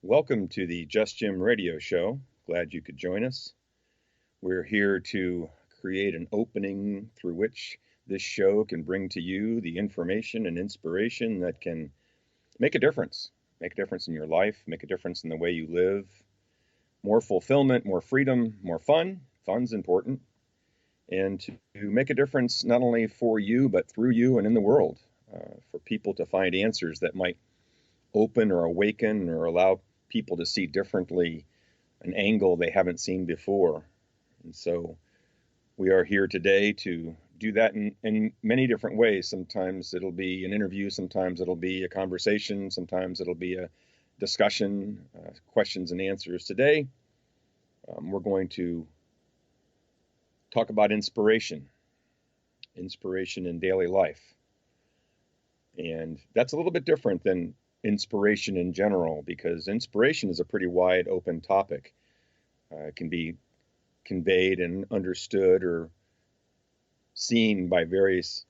Welcome to the Just Jim radio show. Glad you could join us. We're here to create an opening through which this show can bring to you the information and inspiration that can make a difference. Make a difference in your life, make a difference in the way you live. More fulfillment, more freedom, more fun. Fun's important. And to make a difference not only for you, but through you and in the world. For people to find answers that might open or awaken or allow people to see differently an angle they haven't seen before. And so we are here today to do that in many different ways. Sometimes it'll be an interview, sometimes it'll be a conversation, sometimes it'll be a discussion, questions and answers. Today, we're going to talk about inspiration in daily life. And that's a little bit different than inspiration in general, because inspiration is a pretty wide open topic. It can be conveyed and understood or seen by various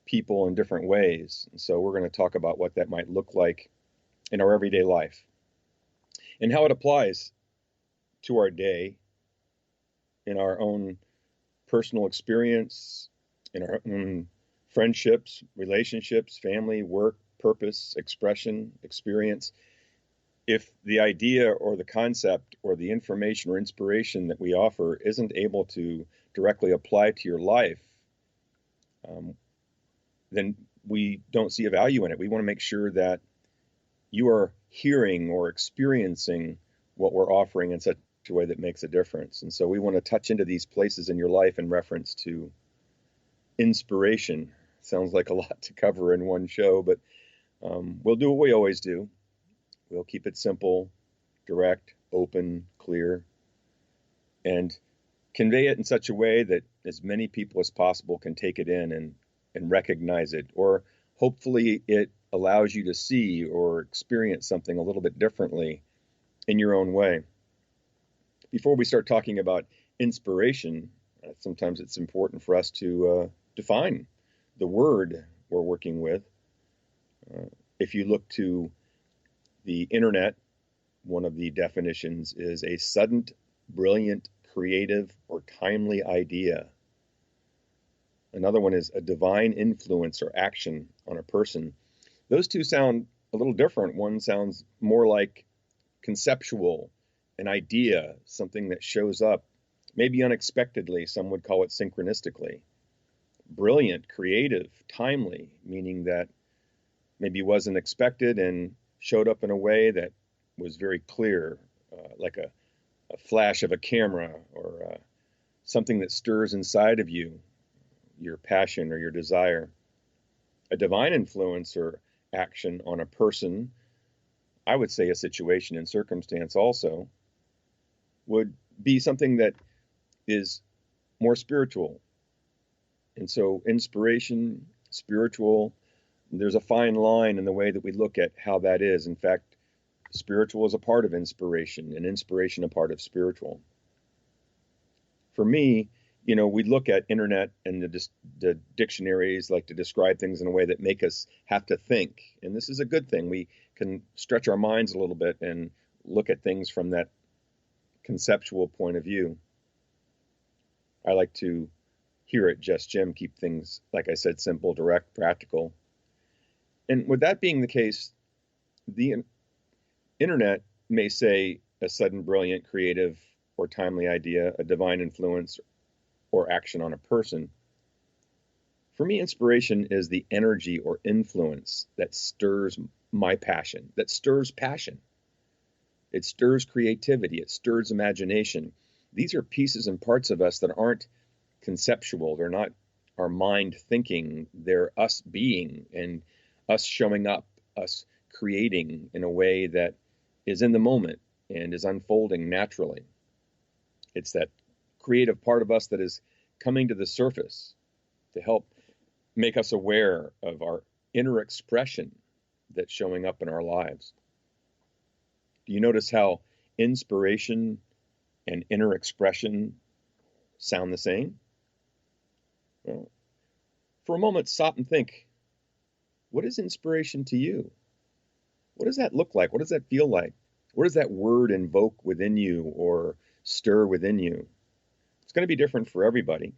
people in different ways. And so we're going to talk about what that might look like in our everyday life and how it applies to our day, in our own personal experience, in our own friendships, relationships, family, work, purpose, expression, experience. If the idea or the concept or the information or inspiration that we offer isn't able to directly apply to your life, then we don't see a value in it. We want to make sure that you are hearing or experiencing what we're offering in such a way that makes a difference. And so we want to touch into these places in your life in reference to inspiration. Sounds like a lot to cover in one show, but we'll do what we always do. We'll keep it simple, direct, open, clear, and convey it in such a way that as many people as possible can take it in and recognize it, or hopefully it allows you to see or experience something a little bit differently in your own way. Before we start talking about inspiration, sometimes it's important for us to define the word we're working with. If you look to the internet, one of the definitions is a sudden, brilliant, creative, or timely idea. Another one is a divine influence or action on a person. Those two sound a little different. One sounds more like conceptual, an idea, something that shows up, maybe unexpectedly. Some would call it synchronistically. Brilliant, creative, timely, meaning that maybe wasn't expected and showed up in a way that was very clear, like a flash of a camera or something that stirs inside of you, your passion or your desire. A divine influence or action on a person, I would say a situation and circumstance also, would be something that is more spiritual. And so inspiration, spiritual, there's a fine line in the way that we look at how that is. In fact, spiritual is a part of inspiration and inspiration a part of spiritual. For me, we look at internet and the dictionaries like to describe things in a way that make us have to think. And this is a good thing. We can stretch our minds a little bit and look at things from that conceptual point of view. I like to here at Just Jim keep things, like I said, simple, direct, practical. And with that being the case, the internet may say a sudden, brilliant, creative, or timely idea, a divine influence, or action on a person. For me, inspiration is the energy or influence that stirs my passion, that stirs passion. It stirs creativity. It stirs imagination. These are pieces and parts of us that aren't conceptual. They're not our mind thinking. They're us being and us showing up, us creating in a way that is in the moment and is unfolding naturally. It's that creative part of us that is coming to the surface to help make us aware of our inner expression that's showing up in our lives. Do you notice how inspiration and inner expression sound the same? Well, for a moment, stop and think, what is inspiration to you? What does that look like? What does that feel like? What does that word invoke within you or stir within you? It's going to be different for everybody.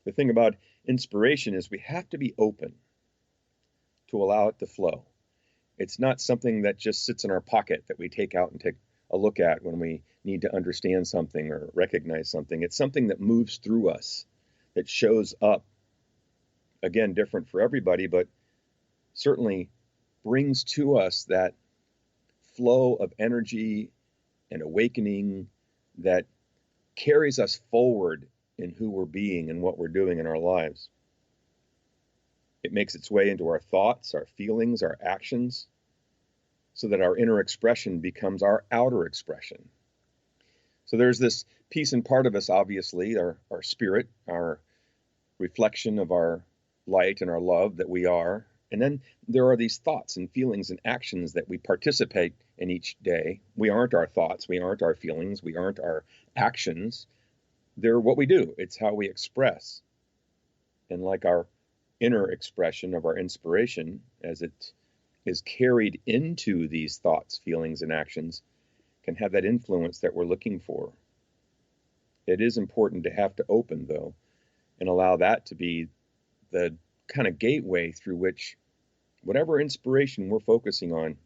The thing about inspiration is we have to be open to allow it to flow. It's not something that just sits in our pocket that we take out and take a look at when we need to understand something or recognize something. It's something that moves through us, that shows up, again, different for everybody, but certainly brings to us that flow of energy and awakening that carries us forward in who we're being and what we're doing in our lives. It makes its way into our thoughts, our feelings, our actions, so that our inner expression becomes our outer expression. So there's this piece and part of us, obviously, our spirit, our reflection of our light and our love that we are. And then there are these thoughts and feelings and actions that we participate in each day. We aren't our thoughts, we aren't our feelings, we aren't our actions. They're what we do. It's how we express. And like our inner expression of our inspiration, as it is carried into these thoughts, feelings, and actions, can have that influence that we're looking for. It is important to have to open, though, and allow that to be the kind of gateway through which whatever inspiration we're focusing on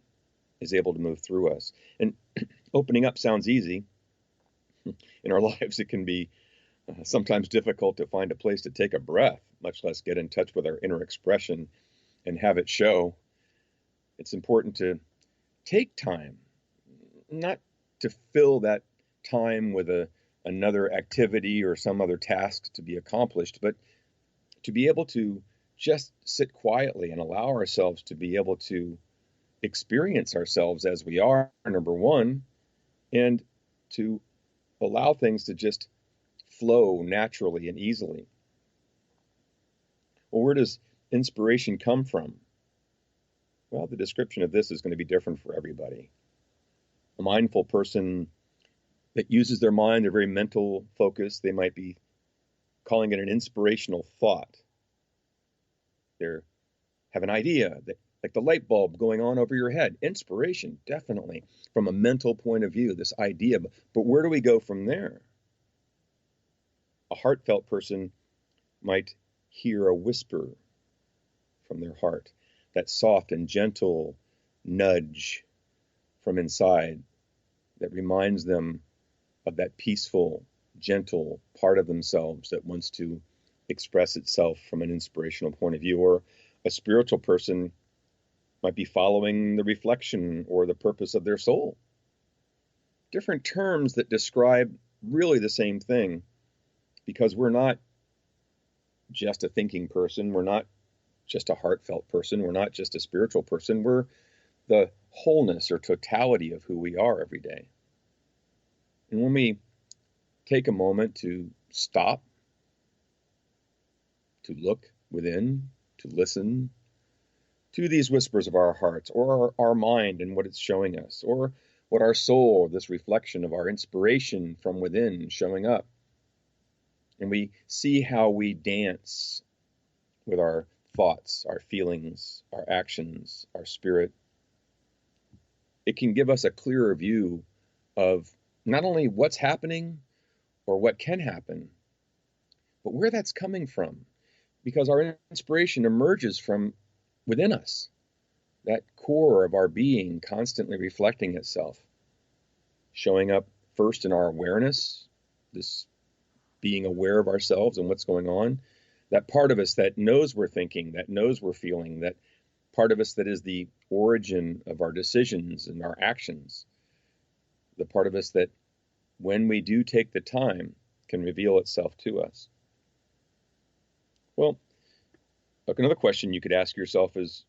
is able to move through us. And opening up sounds easy. In our lives, it can be sometimes difficult to find a place to take a breath, much less get in touch with our inner expression and have it show. It's important to take time, not to fill that time with another activity or some other task to be accomplished, but to be able to just sit quietly and allow ourselves to be able to experience ourselves as we are, number one, and to allow things to just flow naturally and easily. Well, where does inspiration come from? Well, the description of this is going to be different for everybody. A mindful person that uses their mind, they're very mental focused, they might be calling it an inspirational thought. They have an idea, that, like the light bulb going on over your head. Inspiration, definitely, from a mental point of view, this idea. But where do we go from there? A heartfelt person might hear a whisper from their heart, that soft and gentle nudge from inside that reminds them of that peaceful, gentle part of themselves that wants to express itself from an inspirational point of view. Or a spiritual person might be following the reflection or the purpose of their soul. Different terms that describe really the same thing, because we're not just a thinking person, we're not just a heartfelt person, we're not just a spiritual person, we're the wholeness or totality of who we are every day. And when we take a moment to stop, to look within, to listen to these whispers of our hearts, or our mind and what it's showing us, or what our soul, this reflection of our inspiration from within, showing up, and we see how we dance with our thoughts, our feelings, our actions, our spirit, it can give us a clearer view of not only what's happening or what can happen, but where that's coming from. Because our inspiration emerges from within us, that core of our being constantly reflecting itself, showing up first in our awareness, this being aware of ourselves and what's going on, that part of us that knows we're thinking, that knows we're feeling, that part of us that is the origin of our decisions and our actions, the part of us that, when we do take the time, can reveal itself to us. Well, another question you could ask yourself is,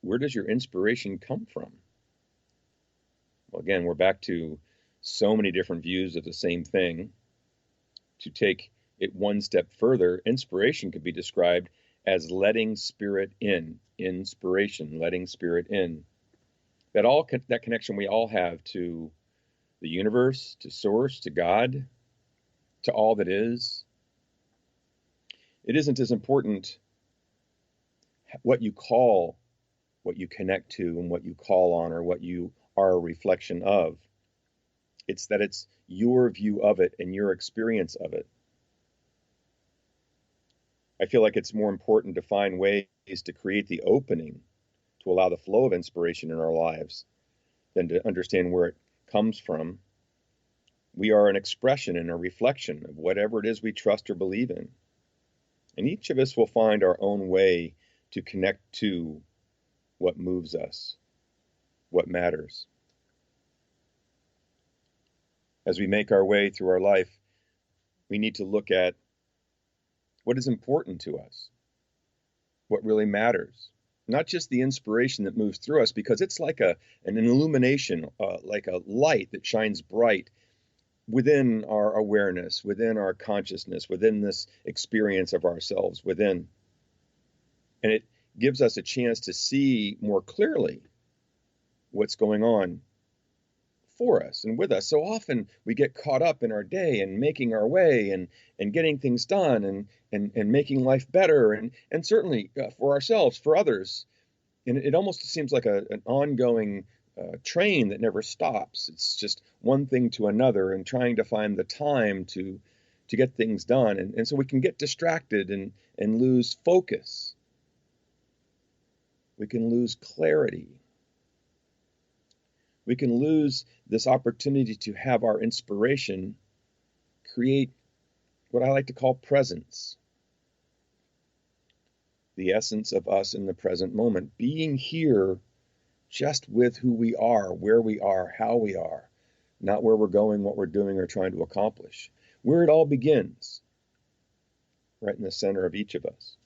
where does your inspiration come from? Well, again, we're back to so many different views of the same thing. To take it one step further, inspiration could be described as letting spirit in. Inspiration, letting spirit in. That connection we all have to the universe, to source, to God, to all that is. It isn't as important what you call, what you connect to, and what you call on, or what you are a reflection of. It's that it's your view of it and your experience of it. I feel like it's more important to find ways to create the opening to allow the flow of inspiration in our lives than to understand where it comes from. We are an expression and a reflection of whatever it is we trust or believe in. And each of us will find our own way to connect to what moves us, what matters. As we make our way through our life, we need to look at what is important to us, what really matters. Not just the inspiration that moves through us, because it's like an illumination, like a light that shines bright within our awareness, within our consciousness, within this experience of ourselves within. And it gives us a chance to see more clearly what's going on for us and with us. So often we get caught up in our day and making our way and getting things done and making life better and certainly for ourselves, for others. And it almost seems like an ongoing train that never stops. It's just one thing to another and trying to find the time to get things done. And so we can get distracted and lose focus. We can lose clarity. We can lose this opportunity to have our inspiration create what I like to call presence. The essence of us in the present moment, being here just with who we are, where we are, how we are, not where we're going, what we're doing, or trying to accomplish. Where it all begins, right in the center of each of us.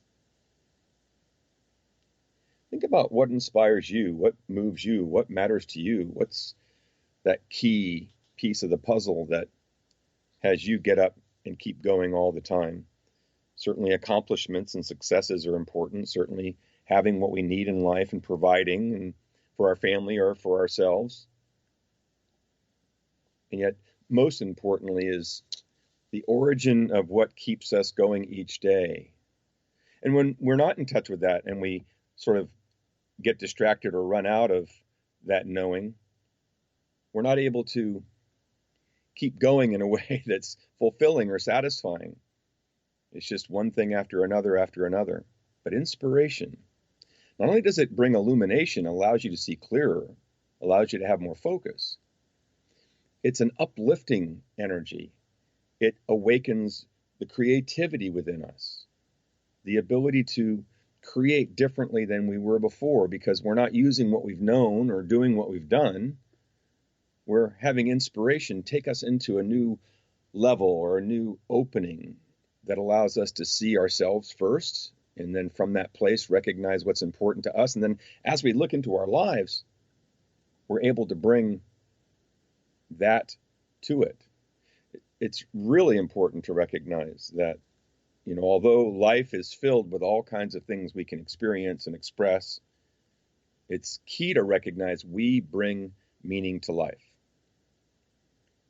Think about what inspires you, what moves you, what matters to you, what's that key piece of the puzzle that has you get up and keep going all the time. Certainly accomplishments and successes are important, certainly having what we need in life and providing and for our family or for ourselves. And yet, most importantly is the origin of what keeps us going each day. And when we're not in touch with that and we sort of get distracted or run out of that knowing, we're not able to keep going in a way that's fulfilling or satisfying. It's just one thing after another. But inspiration, not only does it bring illumination, allows you to see clearer, allows you to have more focus, it's an uplifting energy. It awakens the creativity within us, the ability to create differently than we were before because we're not using what we've known or doing what we've done. We're having inspiration take us into a new level or a new opening that allows us to see ourselves first, and then from that place recognize what's important to us. And then as we look into our lives, we're able to bring that to it. It's really important to recognize that, although life is filled with all kinds of things we can experience and express, it's key to recognize we bring meaning to life.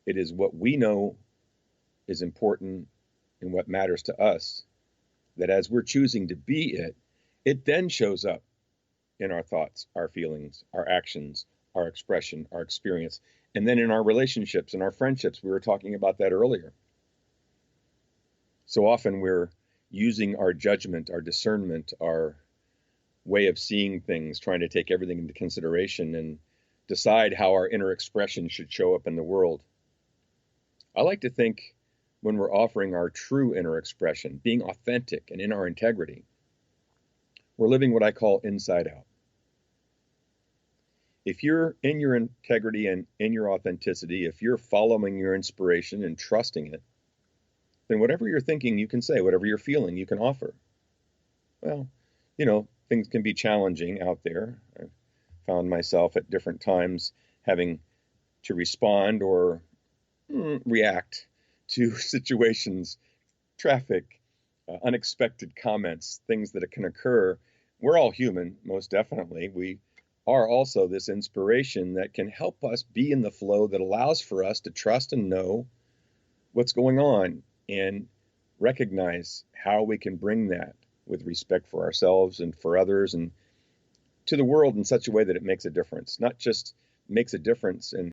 It is what we know is important and what matters to us, that as we're choosing to be it, it then shows up in our thoughts, our feelings, our actions, our expression, our experience, and then in our relationships and our friendships. We were talking about that earlier. So often we're using our judgment, our discernment, our way of seeing things, trying to take everything into consideration and decide how our inner expression should show up in the world. I like to think when we're offering our true inner expression, being authentic and in our integrity, we're living what I call inside out. If you're in your integrity and in your authenticity, if you're following your inspiration and trusting it, then whatever you're thinking, you can say. Whatever you're feeling, you can offer. Well, things can be challenging out there. I've found myself at different times having to respond or react to situations, traffic, unexpected comments, things that can occur. We're all human, most definitely. We are also this inspiration that can help us be in the flow that allows for us to trust and know what's going on and recognize how we can bring that with respect for ourselves and for others and to the world in such a way that it makes a difference, not just makes a difference in